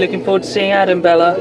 looking forward to seeing Adam, Bella.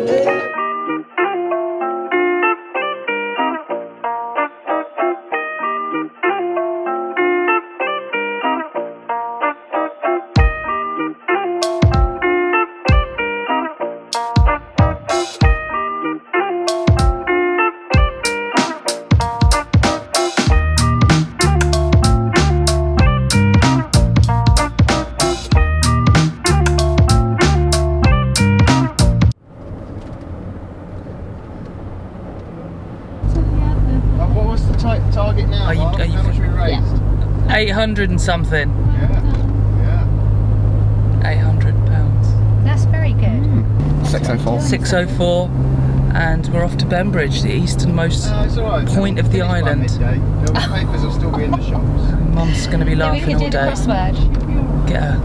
What was the target now? Are you How much we raised? 800 and something. Yeah. 800 pounds. That's very good. 604. 604, and we're off to Bembridge, the easternmost It's alright. point of the island. The papers will still be in the shops. Mum's going to be Then we laughing can all do the day. crossword. Get her.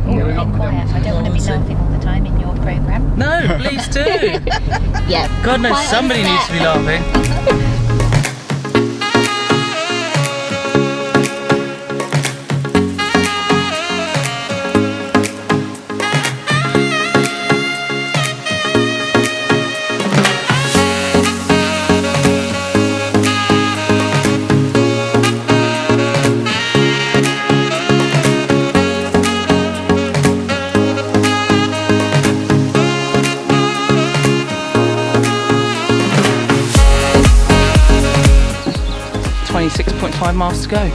Quiet. I don't want to be laughing all the time in your programme. No, please do. Yeah. God knows Quite somebody upset. needs to be laughing. 26.5 miles to go.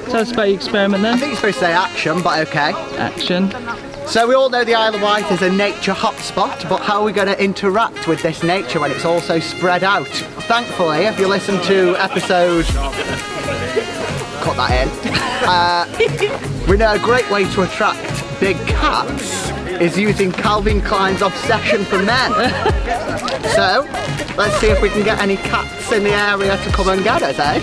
Tell us about your experiment I then. think it's supposed to say action, but okay. Action. So we all know the Isle of Wight is a nature hotspot, but how are we going to interact with this nature when it's all so spread out? Thankfully, if you listen to episode... cut that in. We know a great way to attract big cats is using Calvin Klein's obsession for men. So, let's see if we can get any cats in the area to come and get us, eh?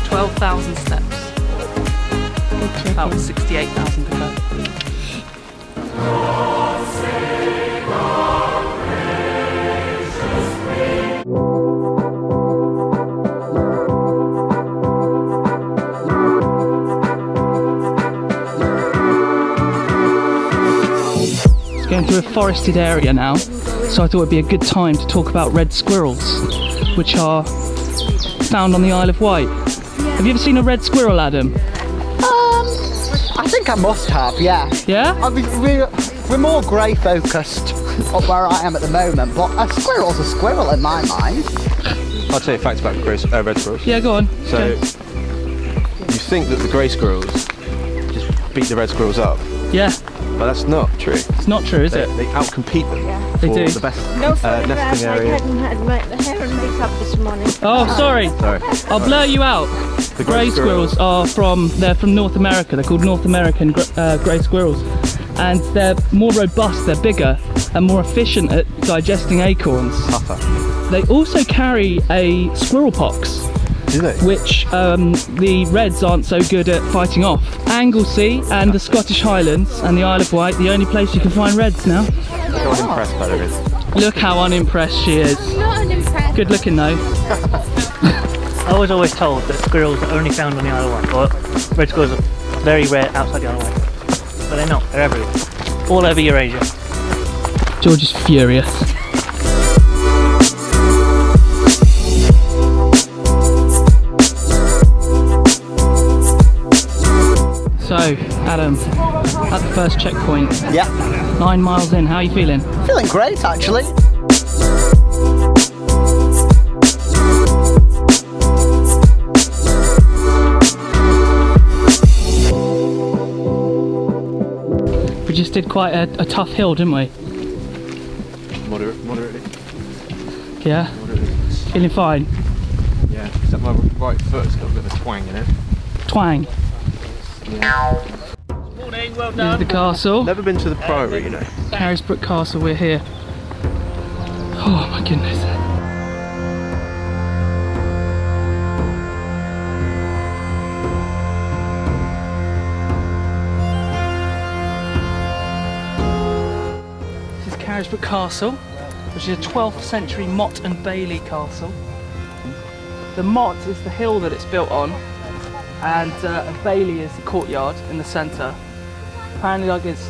12,000 steps. About 68,000 to go. It's going through a forested area now, so I thought it'd be a good time to talk about red squirrels, which are found on the Isle of Wight. Have you ever seen a red squirrel, Adam? I think I must have, yeah. Yeah? I mean, we're more grey focused up where I am at the moment, but a squirrel's a squirrel in my mind. I'll tell you a fact about red squirrels. Yeah, go on. So, you think that the grey squirrels just beat the red squirrels up, Yeah, but that's not true. it's not true, is it? They outcompete them They for do. the best No, sorry, nesting I area. hadn't had my hair and makeup this morning. Oh, sorry. Sorry. I'll blur you out. The Grey squirrels are from North America. They're called North American grey squirrels, and they're more robust. They're bigger and more efficient at digesting acorns. Tougher. They also carry a squirrel pox, Do they? which the Reds aren't so good at fighting off. Anglesey and the Scottish Highlands and the Isle of Wight, the only place you can find Reds now. So unimpressed by it. Look how unimpressed she is. Not unimpressed. Good looking though. I was always told that squirrels are only found on the Isle of Wight, or red squirrels are very rare outside the Isle of Wight. But they're not, they're everywhere. All over Eurasia. George is furious. So, Adam, at the first checkpoint, Yeah, 9 miles in, how are you feeling? feeling great actually. We just did quite a tough hill, didn't we? Moderately. Yeah? Feeling fine? Yeah. Except my right foot's got a bit of a twang in it. Twang. Morning, well Here's the castle. Never been to the Priory, you know. Harrisbrook Castle, we're here. Oh my goodness. This is Carisbrooke Castle, which is a 12th century Motte and Bailey castle. The Motte is the hill that it's built on, and a Bailey is the courtyard in the centre. Apparently, like, it's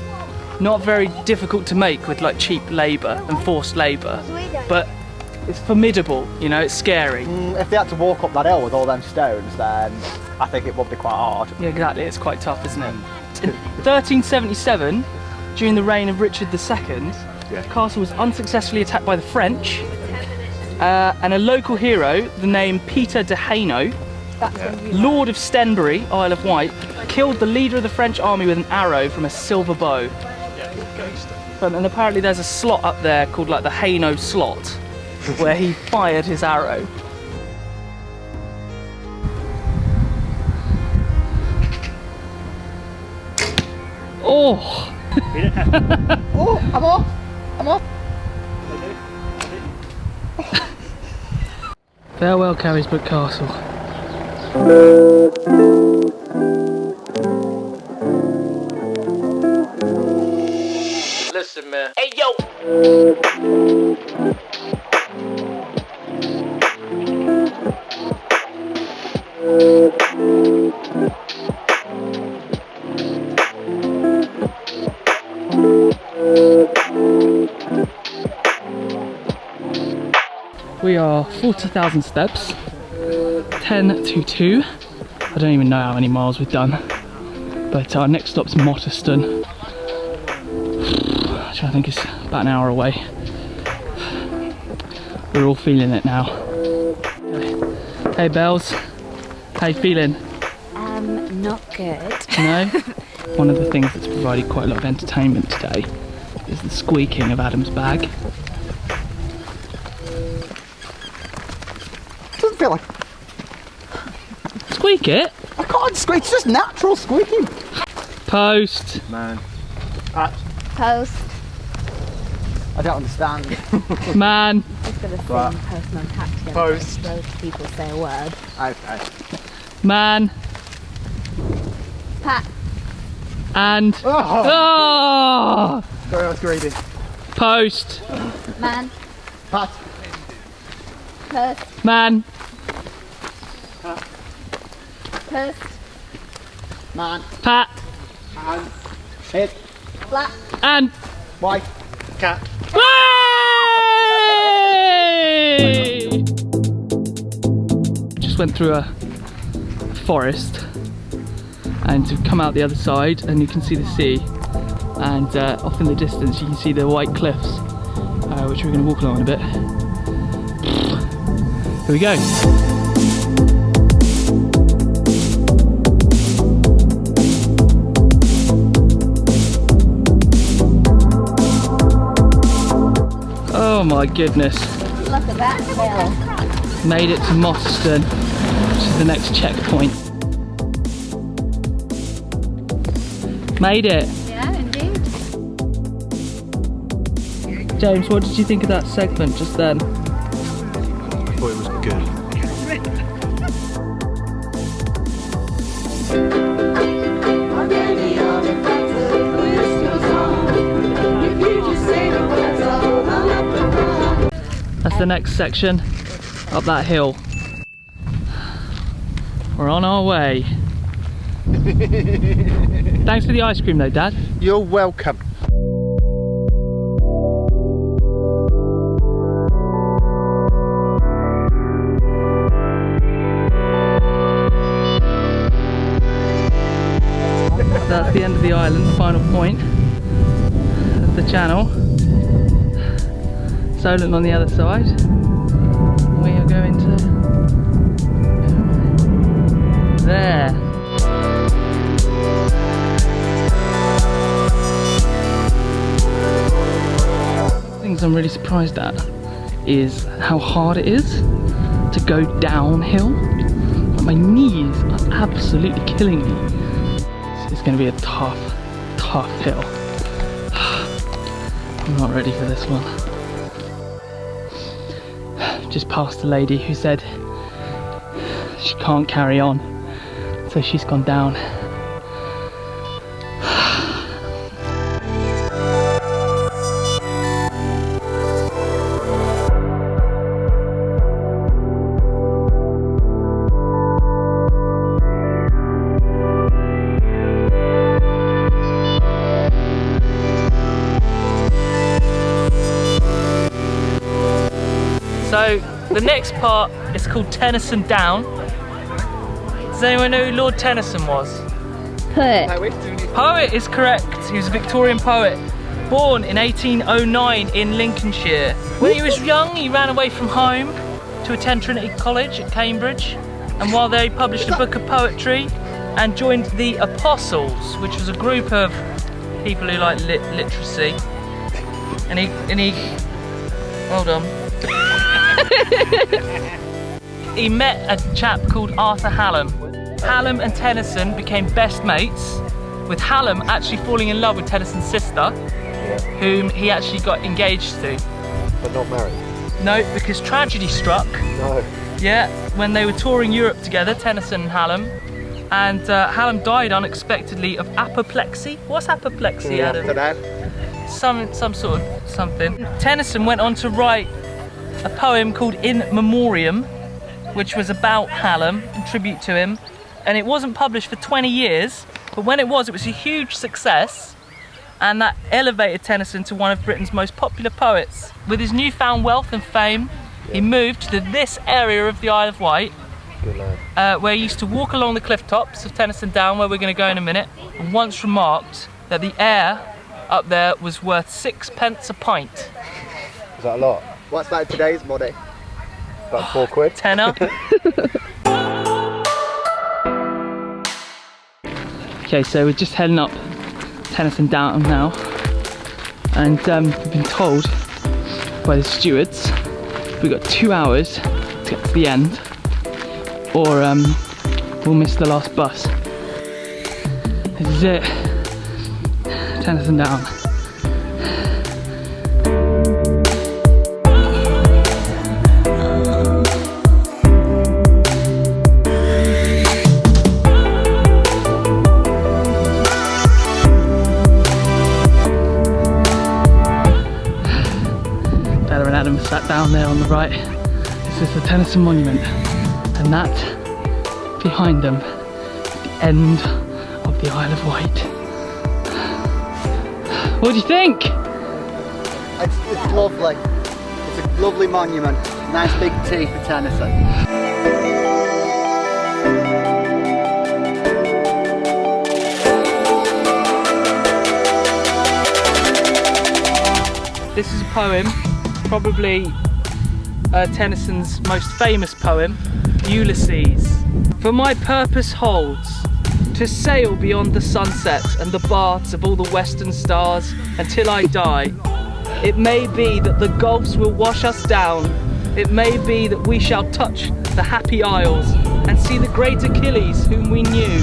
not very difficult to make with like cheap labour and forced labour, but it's formidable, you know, it's scary. If they had to walk up that hill with all them stones, then I think it would be quite hard. Yeah, exactly, it's quite tough, isn't it? In 1377, during the reign of Richard II, the castle was unsuccessfully attacked by the French, and a local hero, the name Peter de Hainaut, Lord of Stenbury, Isle of Wight, killed the leader of the French army with an arrow from a silver bow. And apparently there's a slot up there called like the Hainaut slot, where he fired his arrow. Oh! Oh, I'm off! I'm off! Farewell, Carisbrooke Castle. Listen, man. Hey, yo! We are 40,000 steps, 10 to 2. I don't even know how many miles we've done, but our next stop's Motterston, which I think is about an hour away. We're all feeling it now. Hey Bells, how you feeling? Not good. No? One of the things that's provided quite a lot of entertainment today is the squeaking of Adam's bag. Doesn't feel like... Squeak it? I can't squeak, it's just natural squeaking. Post. Man. Post. I don't understand. Man. Just got to sing personal attack together. Post. Both people say a word. Okay. Man. Pat. And. Oh! Oh! Sorry, I was greedy. Post. Man. Pat. Post. Man. Post. Man. Pat. And. Hit. Flat. And. White. Cat. Way! Just went through a forest and to come out the other side and you can see the sea, and off in the distance you can see the white cliffs, which we're going to walk along in a bit. Here we go. Oh my goodness. Look at that hill. Made it to Motterston, which is the next checkpoint. Made it. Yeah, indeed. James, what did you think of that segment just then? I thought it was good. That's the next section up that hill. We're on our way. Thanks for the ice cream though, Dad. You're welcome. That's the end of the island, the final point of the channel. Solent on the other side. We are going to there. Things I'm really surprised at is how hard it is to go downhill. My knees are absolutely killing me. It's going to be a tough hill. I'm not ready for this one. just passed a lady who said she can't carry on, so she's gone down. So the next part is called Tennyson Down. Does anyone know who Lord Tennyson was? Put. Poet is correct. He was a Victorian poet, born in 1809 in Lincolnshire. When he was young, he ran away from home to attend Trinity College at Cambridge, and while there he published a book of poetry and joined the Apostles, which was a group of people who like literacy. And he hold on. He met a chap called Arthur Hallam. Hallam and Tennyson became best mates, with Hallam actually falling in love with Tennyson's sister, whom he actually got engaged to. But not married. No, because tragedy struck. No. Yeah, when they were touring Europe together, Tennyson and Hallam. And Hallam died unexpectedly of apoplexy. What's apoplexy, Adam? Some sort of something. Tennyson went on to write a poem called In Memoriam, which was about Hallam, in tribute to him, and it wasn't published for 20 years, but when it was a huge success, and that elevated Tennyson to one of Britain's most popular poets. With his newfound wealth and fame, he moved to this area of the Isle of Wight, where he used to walk along the cliff tops of Tennyson Down, where we're going to go in a minute, and once remarked that the air up there was worth 6p a pint. Is that a lot? What's that today's money? About £4. Tenner. Okay, so we're just heading up Tennyson Down now, and we've been told by the stewards we've got 2 hours to get to the end, or we'll miss the last bus. This is it, Tennyson Down. Bella and Adam sat down there on the right. This is the Tennyson Monument, and that behind them is the end of the Isle of Wight. What do you think? It's lovely. It's a lovely monument. Nice big T for Tennyson. This is a poem, probably Tennyson's most famous poem, Ulysses. For my purpose holds to sail beyond the sunset and the baths of all the western stars until I die. It may be that the gulfs will wash us down. It may be that we shall touch the happy isles and see the great Achilles whom we knew.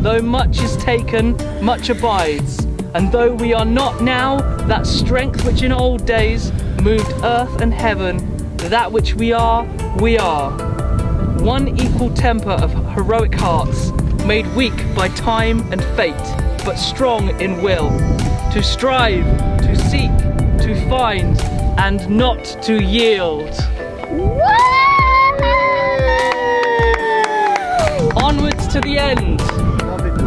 Though much is taken, much abides. And though we are not now that strength which in old days moved earth and heaven, that which we are, we are. One equal temper of heroic hearts, made weak by time and fate, but strong in will, to strive, to seek, to find, and not to yield. Onwards to the end.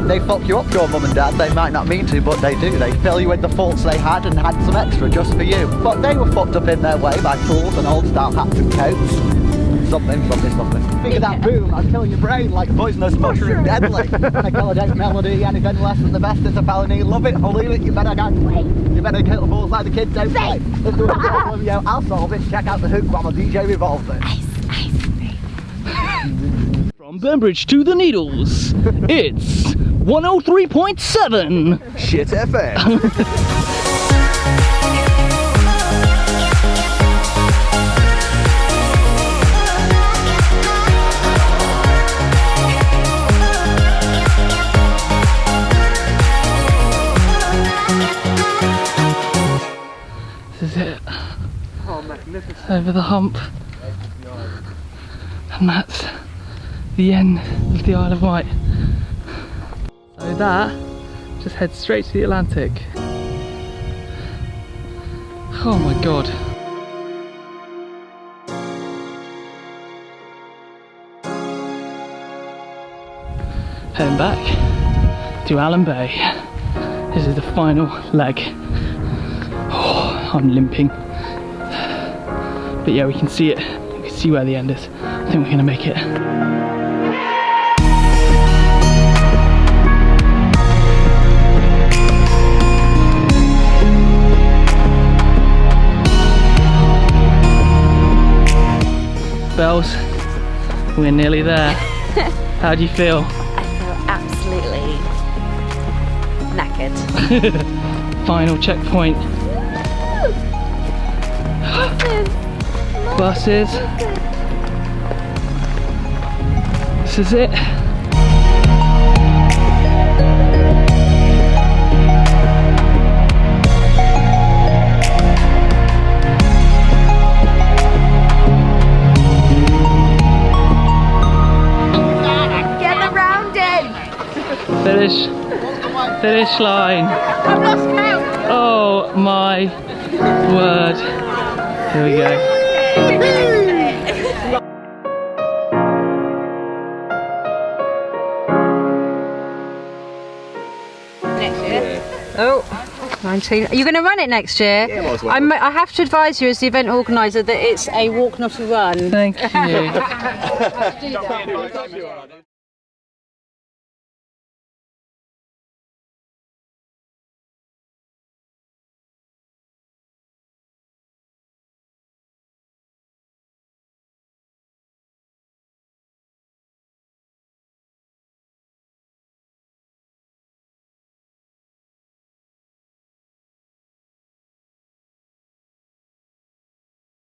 They fuck you up, your mum and dad. They might not mean to, but they do. They fill you with the faults they had and had some extra just for you. But they were fucked up in their way by tools and old style hats and coats. Something. Think of that boom, I'd kill your brain like a poisonous mushroom, deadly. A colourdated melody, anything less than the best is a felony. Love it or leave it, you better go. You better kill the balls like the kids don't play. Let's do a video, I'll solve it. Check out the hook while my DJ revolves it. From Bembridge to the Needles, it's 103.7 Shit FM. This is it. Oh, magnificent. Over the hump. And that's the end of the Isle of Wight. So that just heads straight to the Atlantic. Oh my god. Heading back to Allen Bay. This is the final leg. Oh, I'm limping. But yeah, we can see it. We can see where the end is. I think we're gonna make it. Bells, we're nearly there. How do you feel? I feel absolutely knackered. Final checkpoint. Buses. This is it. Get the round in. Finish line. I've lost count. Oh my word. Here we go. Oh, 19. Are you going to run it next year? Yeah, might as well. I have to advise you as the event organiser that it's a walk, not a run. Thank you.